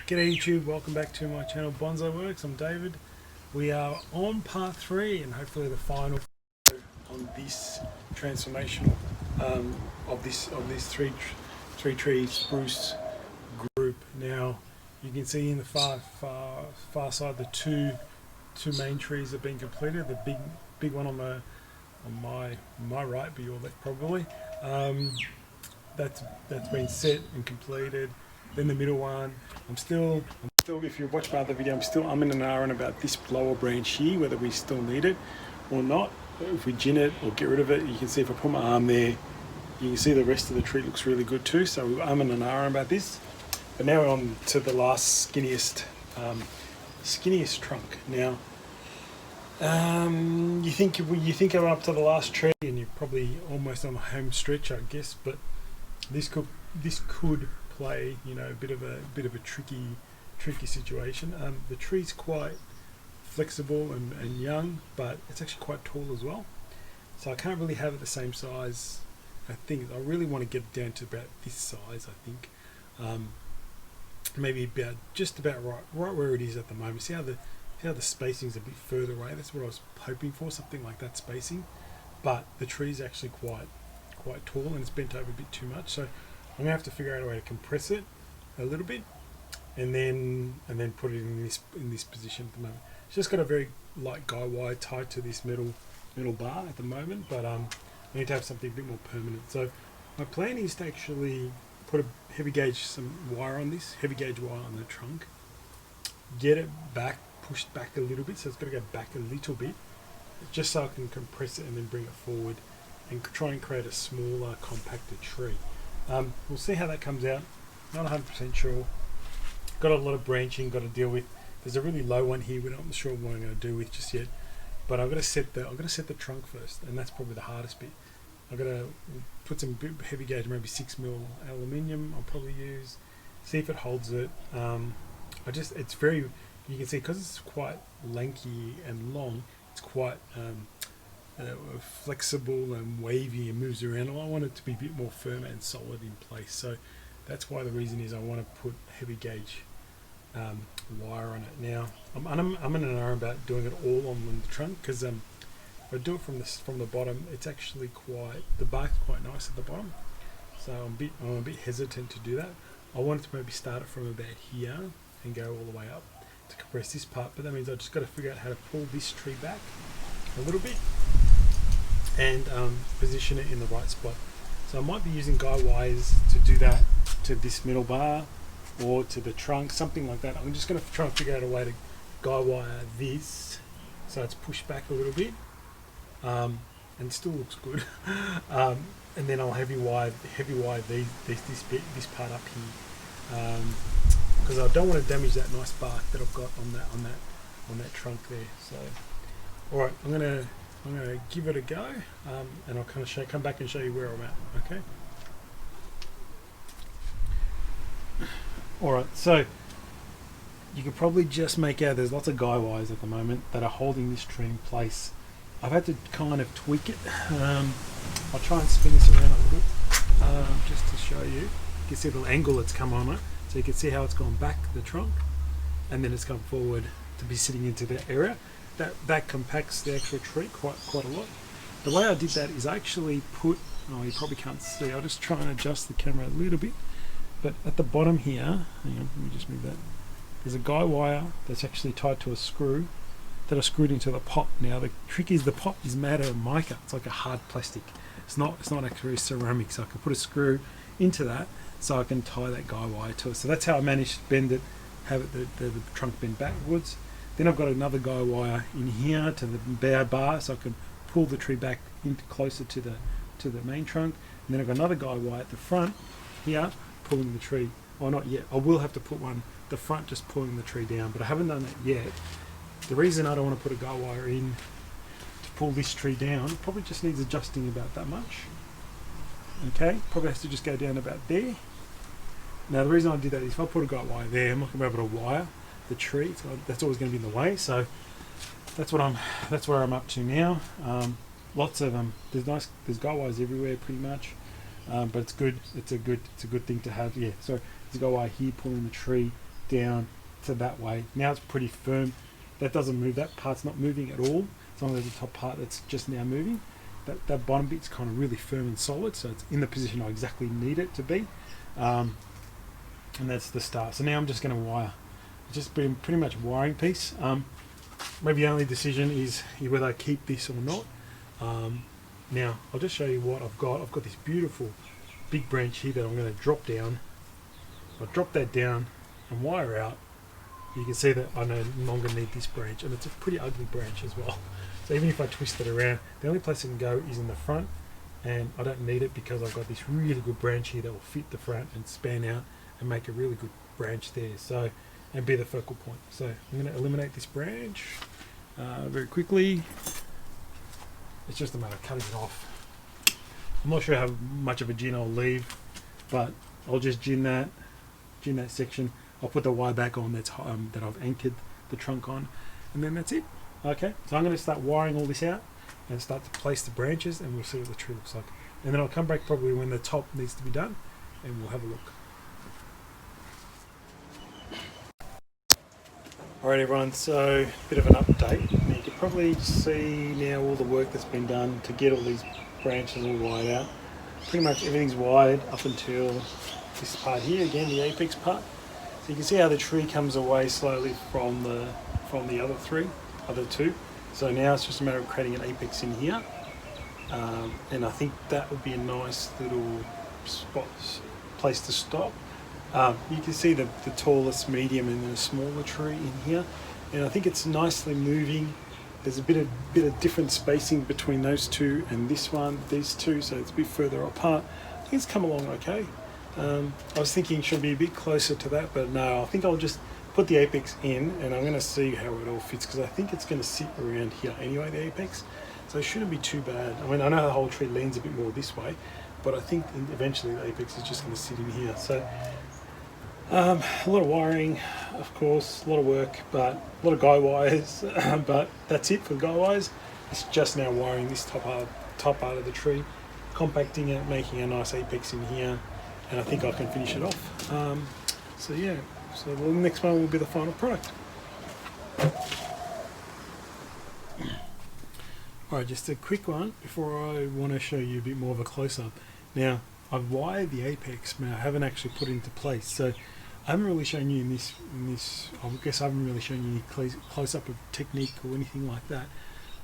G'day YouTube, welcome back to my channel Bonsaiworx. I'm David. We are on part 3 and hopefully the final on this transformational of this three tree spruce group. Now you can see in the far side the two main trees have been completed. The big one on my right, but your left probably. That's been set and completed. Then the middle one, I'm still, if you watch my other video, I'm still umming and ahhing about this lower branch here, whether we still need it or not. If we gin it or get rid of it, you can see if I put my arm there, you can see the rest of the tree looks really good too. So we're umming and ahhing about this. But now we're on to the last skinniest trunk. Now, you think I'm up to the last tree, and you're probably almost on the home stretch, I guess. But this could play, a bit of a tricky situation. The tree's quite flexible and young, but it's actually quite tall as well. So I can't really have it the same size. I really want to get it down to about this size. I think maybe just about right where it is at the moment. See how the spacing's a bit further away. That's what I was hoping for, something like that spacing. But the tree's actually quite tall and it's bent over a bit too much. So I'm gonna have to figure out a way to compress it a little bit, and then put it in this position at the moment. It's just got a very light guy wire tied to this metal bar at the moment, but I need to have something a bit more permanent. So my plan is to actually put a heavy gauge wire on this, heavy gauge wire on the trunk, get it pushed back a little bit, so it's got to go back a little bit, just so I can compress it and then bring it forward and try and create a smaller, compacted tree. We'll see how that comes out. Not 100% sure. Got a lot of branching got to deal with. There's a really low one here. We're not sure what I'm going to do with just yet. But I've got to set the trunk first, and that's probably the hardest bit. I've got to put some heavy gauge, maybe 6mm aluminium. I'll probably use. See if it holds it. It's very. You can see because it's quite lanky and long. It's quite flexible and wavy and moves around. I want it to be a bit more firm and solid in place. So that's why the reason is I want to put heavy gauge wire on it. Now I'm in an hour about doing it all on the trunk, because if I do it from the bottom, it's actually the bark's quite nice at the bottom. So I'm a bit hesitant to do that. I wanted to maybe start it from about here and go all the way up to compress this part, but that means I just got to figure out how to pull this tree back a little bit and position it in the right spot. So I might be using guy wires to do that to this middle bar or to the trunk, something like that. I'm just going to try and figure out a way to guy wire this so it's pushed back a little bit and it still looks good. And then I'll heavy wire this part up here, because I don't want to damage that nice bark that I've got on that trunk there. So all right, I'm gonna give it a go, and I'll kind of come back and show you where I'm at. Okay. All right. So you can probably just make out there's lots of guy wires at the moment that are holding this tree in place. I've had to kind of tweak it. I'll try and spin this around a little bit just to show you. You can see the angle it's come on it, so you can see how it's gone back the trunk, and then it's come forward to be sitting into that area. That compacts the actual tree quite a lot. The way I did that is I actually put, you probably can't see, I'll just try and adjust the camera a little bit, but at the bottom here, hang on, let me just move that, there's a guy wire that's actually tied to a screw that I screwed into the pot. Now the trick is the pot is made out of mica. It's like a hard plastic. It's not actually ceramic, so I can put a screw into that so I can tie that guy wire to it. So that's how I managed to bend it, have it the trunk bend backwards. Then I've got another guy wire in here to the bare bar, so I can pull the tree back closer to the main trunk. And then I've got another guy wire at the front here, pulling the tree. Or not yet. I will have to put one the front, just pulling the tree down, but I haven't done that yet. The reason I don't want to put a guy wire in to pull this tree down, it probably just needs adjusting about that much. Okay, probably has to just go down about there. Now the reason I did that is if I put a guy wire there, I'm not going to be able to wire the tree. That's always going to be in the way. So that's where I'm up to now. Lots of them. There's guy wires everywhere pretty much, but it's good. It's a good thing to have. Yeah. So there's a guy wire here pulling the tree down to that way. Now it's pretty firm. That doesn't move. That part's not moving at all. It's only the top part that's just now moving. That bottom bit's kind of really firm and solid, so it's in the position I exactly need it to be. And that's the start. So now I'm just going to wire. It's just been pretty much a wiring piece. Maybe the only decision is whether I keep this or not. Now I'll just show you what I've got. I've got this beautiful big branch here that I'm going to drop down. I'll drop that down and wire out. You can see that I no longer need this branch, and it's a pretty ugly branch as well. So even if I twist it around, the only place it can go is in the front, and I don't need it because I've got this really good branch here that will fit the front and span out and make a really good branch there, so, and be the focal point. So I'm going to eliminate this branch very quickly. It's just a matter of cutting it off. I'm not sure how much of a gin I'll leave, but I'll just gin that section. I'll put the wire back on that I've anchored the trunk on, and then that's it. Okay, so I'm going to start wiring all this out and start to place the branches, and we'll see what the tree looks like. And then I'll come back probably when the top needs to be done, and we'll have a look. Alright everyone, so a bit of an update. Now you can probably see now all the work that's been done to get all these branches all wired out. Pretty much everything's wired up until this part here, again the apex part. So you can see how the tree comes away slowly from the other two. So now it's just a matter of creating an apex in here, and I think that would be a nice little place to stop. You can see the tallest, medium, and then a smaller tree in here, and I think it's nicely moving. There's a bit of different spacing between those two and this one, these two, so it's a bit further apart. I think it's come along okay. I was thinking it should be a bit closer to that, but no, I think I'll just put the apex in, and I'm going to see how it all fits, because I think it's going to sit around here anyway, the apex, so it shouldn't be too bad. I mean, I know the whole tree leans a bit more this way, but I think eventually the apex is just going to sit in here. So a lot of wiring, of course, a lot of work, but a lot of guy wires, but that's it for the guy wires. It's just now wiring this top part of the tree, compacting it, making a nice apex in here, and I think I can finish it off. So yeah, so the next one will be the final product. Alright, just a quick one before I want to show you a bit more of a close-up. Now, I've wired the apex, but I haven't actually put it into place, so I haven't really shown you in this I guess I haven't really shown you any close-up of technique or anything like that.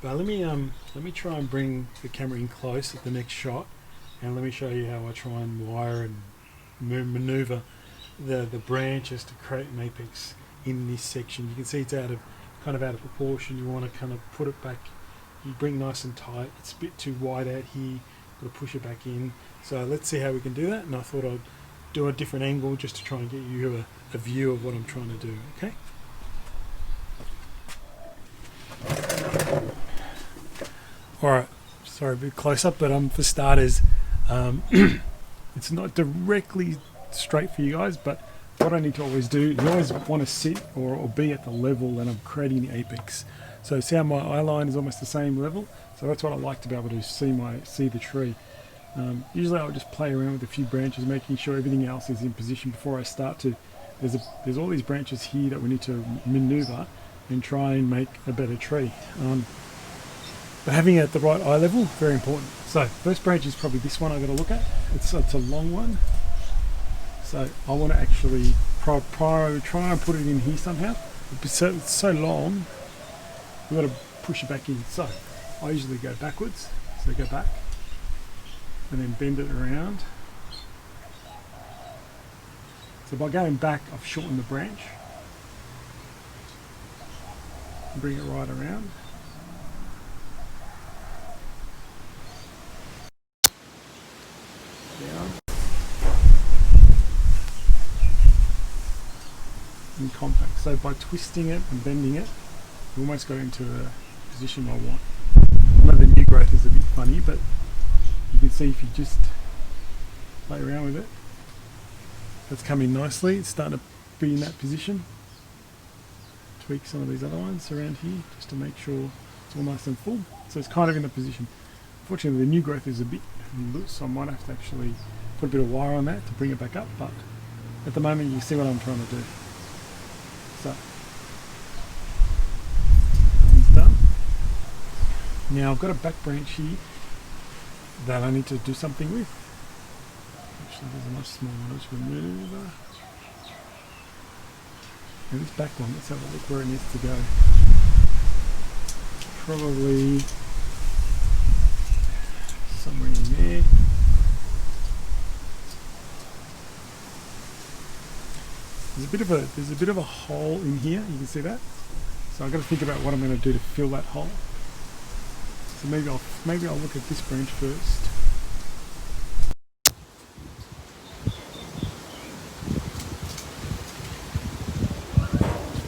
But let me try and bring the camera in close at the next shot, and let me show you how I try and wire and maneuver the branches to create an apex in this section. You can see it's kind of out of proportion. You want to kind of put it back, you bring nice and tight. It's a bit too wide out here, got to push it back in. So let's see how we can do that, and I thought I'd do a different angle just to try and get you a view of what I'm trying to do. Okay. Alright, sorry, a bit close up, but for starters, it's not directly straight for you guys, but what I need to always do, you always want to sit or be at the level that I'm creating the apex. So see how my eye line is almost the same level? So that's what I like to be able to see the tree. Usually I'll just play around with a few branches, making sure everything else is in position before I start to. There's all these branches here that we need to maneuver and try and make a better tree. But having it at the right eye level, very important. So first branch is probably this one I've got to look at. It's a long one. So I want to actually try and put it in here somehow. It's so long, we've got to push it back in. So I usually go backwards, so go back, and then bend it around. So by going back, I've shortened the branch. Bring it right around. Down. And compact. So by twisting it and bending it, we almost got into the position I want. I know the new growth is a bit funny, but you can see if you just play around with it, that's coming nicely. It's starting to be in that position. Tweak some of these other ones around here just to make sure it's all nice and full. So it's kind of in the position. Unfortunately, the new growth is a bit loose, so I might have to actually put a bit of wire on that to bring it back up, but at the moment you see what I'm trying to do. So one's done. Now I've got a back branch here that I need to do something with. Actually, there's a much smaller one. I'm just going to move over. Now this back one, let's have a look where it needs to go. Probably somewhere in there. There's a bit of a hole in here. You can see that. So I've got to think about what I'm going to do to fill that hole. So maybe I'll look at this branch first.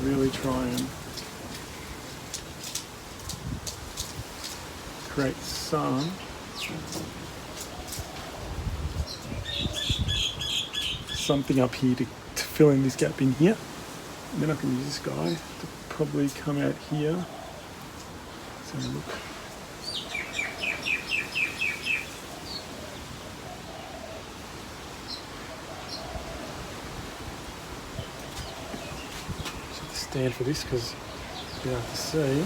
Really try and create something up here to fill in this gap in here. And then I can use this guy to probably come out here. Let's have a look. Stand for this because you have to see.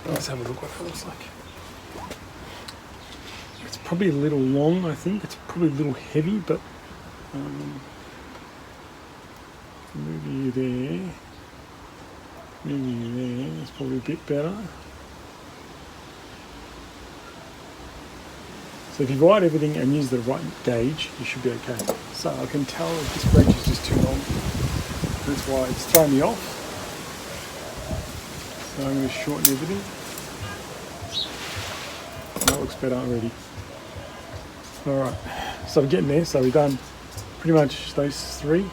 Let's have a look what that looks like. It's probably a little long, I think. It's probably a little heavy, but maybe you there, maybe you there, that's probably a bit better. So if you write everything and use the right gauge, you should be okay. So I can tell if this branch is just too long. That's why it's throwing me off. So I'm going to shorten everything. That looks better already. Alright, so we're getting there. So we've done pretty much those three.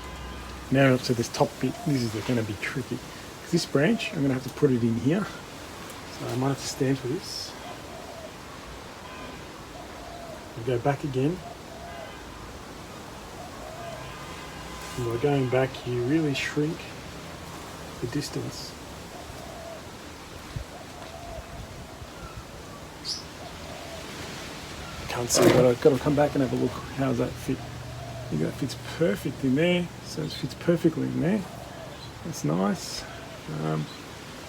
Now up to this top bit. This is going to be tricky. This branch, I'm going to have to put it in here. So I might have to stand for this. I'll go back again. And by going back, you really shrink the distance. Can't see, but I've got to come back and have a look. How does that fit? I think that fits perfect in there. So it fits perfectly in there. That's nice. I'm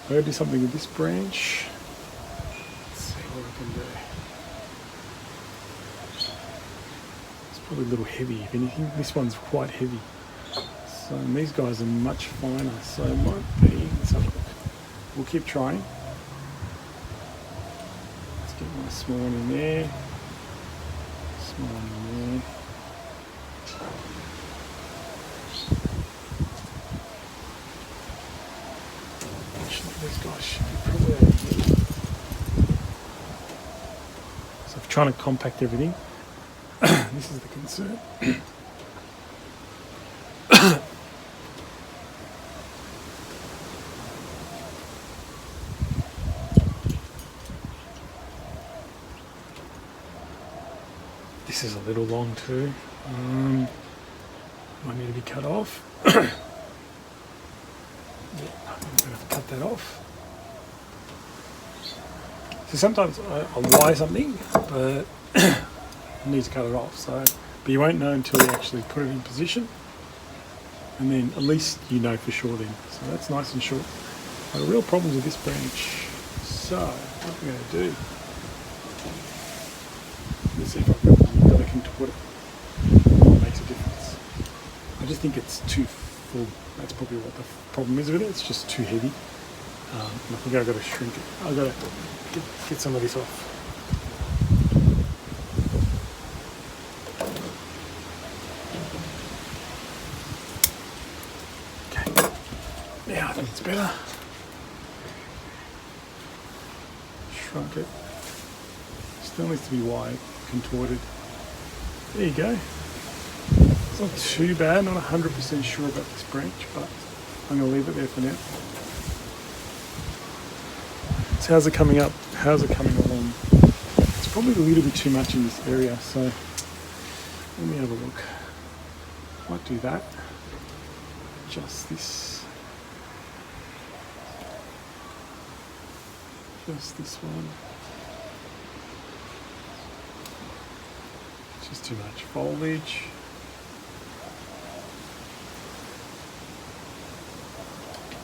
going to do something with this branch. Let's see what I can do. It's probably a little heavy, if anything. This one's quite heavy. So and these guys are much finer. So it might be. Let's have a look. We'll keep trying. Let's get my small one in there. Small one in there. These guys should be probably over here. So I'm trying to compact everything. This is the concern. This is a little long too. Might need to be cut off. I'm going to have to cut that off. So sometimes I'll wire something, but I need to cut it off. So, but you won't know until you actually put it in position, and then at least you know for sure then. So that's nice and short. But real problems with this branch. So what I'm going to do? Let's see if I've got a contort it. It makes a difference. I just think it's too full. That's probably what the problem is with it. It's just too heavy. I think I've got to shrink it. I've got to get some of this off. Okay. Now I think it's better. Shrunk it. Still needs to be wide, contorted. There you go. It's not too bad, not 100% sure about this branch, but I'm going to leave it there for now. So how's it coming up? How's it coming along? It's probably a little bit too much in this area, so let me have a look. Might do that. Just this. Just this one. Just too much foliage.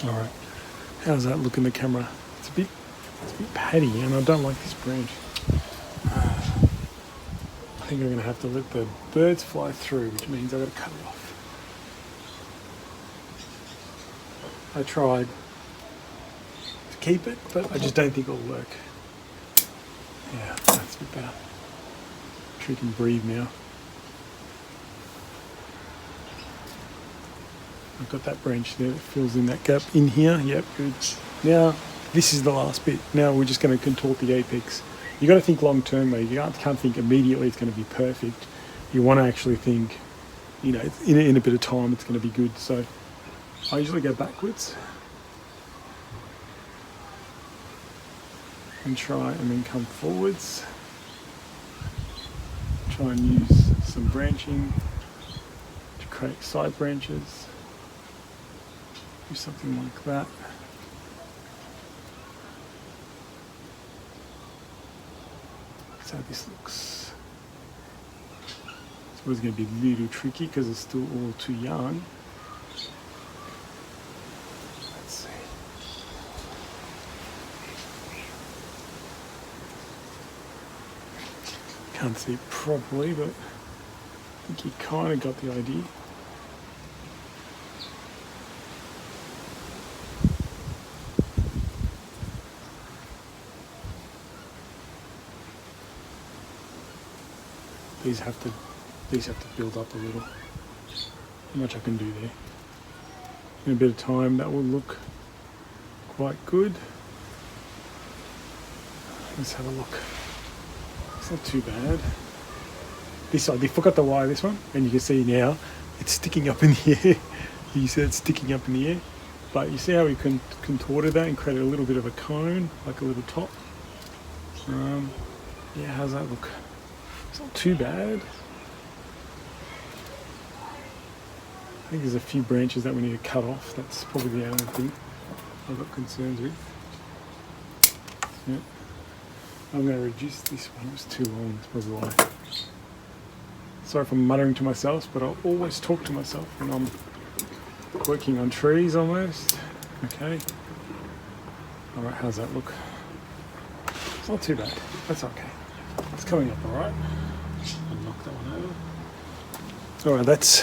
All right. How does that look in the camera? It's a bit patty, and I don't like this branch. I think I'm going to have to let the birds fly through, which means I've got to cut it off. I tried to keep it, but I just don't think it'll work. Yeah, that's a bit better. Tree can breathe now. I've got that branch there that fills in that gap in here. Yep, good. Now, this is the last bit. Now we're just going to contort the apex. You got to think long term, though. You can't think immediately it's going to be perfect. You want to actually think, you know, in a bit of time it's going to be good. So I usually go backwards and try and then come forwards. Try and use some branching to create side branches. Do something like that. That's how this looks. It's always going to be a little tricky because it's still all too young. Let's see. Can't see it properly, but I think you kind of got the idea. These have to build up a little. How much I can do there. In a bit of time that will look quite good. Let's have a look. It's not too bad. This side, they forgot to wire this one, and you can see now it's sticking up in the air. You see it's sticking up in the air. But you see how we can contorted that and created a little bit of a cone, like a little top. Yeah, how's that look? It's not too bad. I think there's a few branches that we need to cut off. That's probably the only thing I've got concerns with. Yeah. I'm going to reduce this one. It was too long. That's probably why. Sorry if I'm muttering to myself, but I'll always talk to myself when I'm working on trees almost. Okay. All right, how's that look? It's not too bad. That's okay. It's coming up all right. I'll knock that one over. All right, that's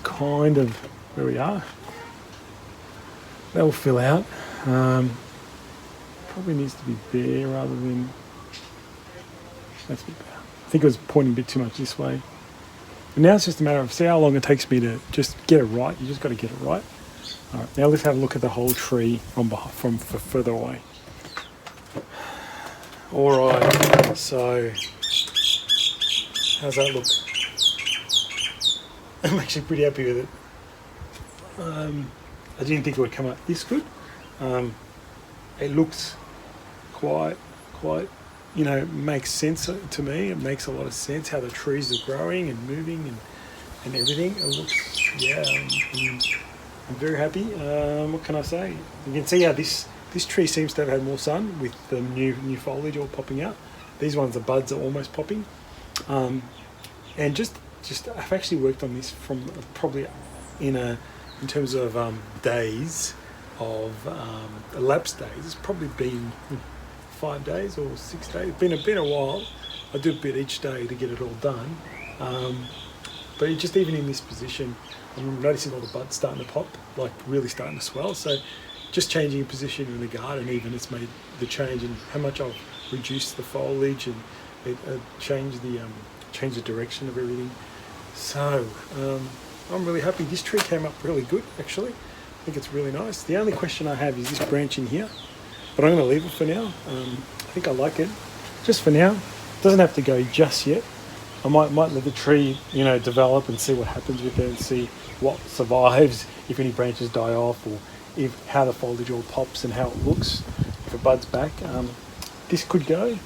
kind of where we are. That will fill out. Probably needs to be there rather than... That's a bit better. I think it was pointing a bit too much this way. But now it's just a matter of see how long it takes me to just get it right. You just got to get it right. All right, now let's have a look at the whole tree from further away. All right, so how's that look? I'm actually pretty happy with it. I didn't think it would come out this good. It looks quite, you know, makes sense to me. It makes a lot of sense how the trees are growing and moving and everything. It looks, yeah, I'm very happy. What can I say? You can see how this tree seems to have had more sun with the new foliage all popping out. These ones, the buds are almost popping. And just I've actually worked on this from probably in terms of days of elapsed days. It's probably been 5 days or 6 days. It's been a while. I do a bit each day to get it all done. But just even in this position, I'm noticing all the buds starting to pop, like really starting to swell. So just changing a position in the garden, even it's made the change in how much I've reduced the foliage and it changed the direction of everything. So I'm really happy. This tree came up really good, actually. I think it's really nice. The only question I have is this branch in here, but I'm going to leave it for now. I think I like it, just for now. It doesn't have to go just yet. I might let the tree, you know, develop and see what happens with it and see what survives, if any branches die off, or if how the foliage all pops and how it looks, if it buds back. This could go.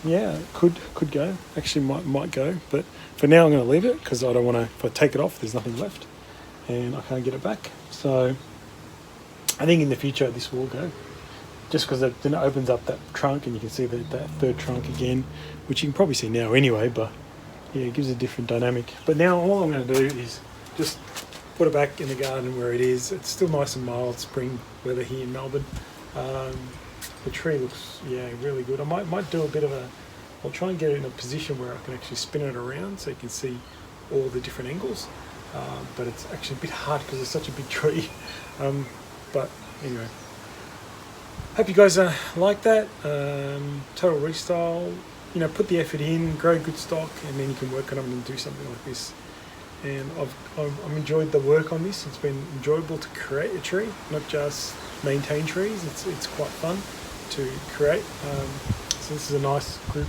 Yeah, it could go. Actually might go, but for now I'm going to leave it because I don't want to, if I take it off there's nothing left and I can't get it back. So I think in the future this will go, just because then it opens up that trunk and you can see that third trunk again, which you can probably see now anyway, but yeah, it gives a different dynamic. But now all I'm going to do is just put it back in the garden where it is. It's still nice and mild spring weather here in Melbourne. The tree looks, yeah, really good. I might do a bit of I'll try and get it in a position where I can actually spin it around so you can see all the different angles. But it's actually a bit hard because it's such a big tree. But anyway, hope you guys like that. Total restyle. You know, put the effort in, grow good stock, and then you can work on them and do something like this. And I've enjoyed the work on this. It's been enjoyable to create a tree, not just maintain trees. It's quite fun to create. So this is a nice group,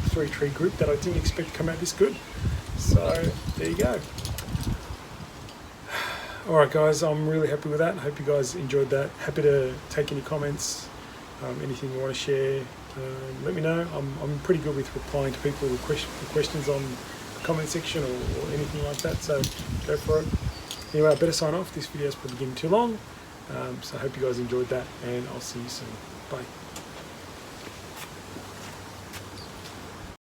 3-tree group that I didn't expect to come out this good. So there you go. Alright guys, I'm really happy with that. I hope you guys enjoyed that. Happy to take any comments, anything you want to share. Let me know. I'm pretty good with replying to people with questions on the comment section or anything like that, so go for it. Anyway, I better sign off. This video is probably getting too long, so I hope you guys enjoyed that, and I'll see you soon. Bye.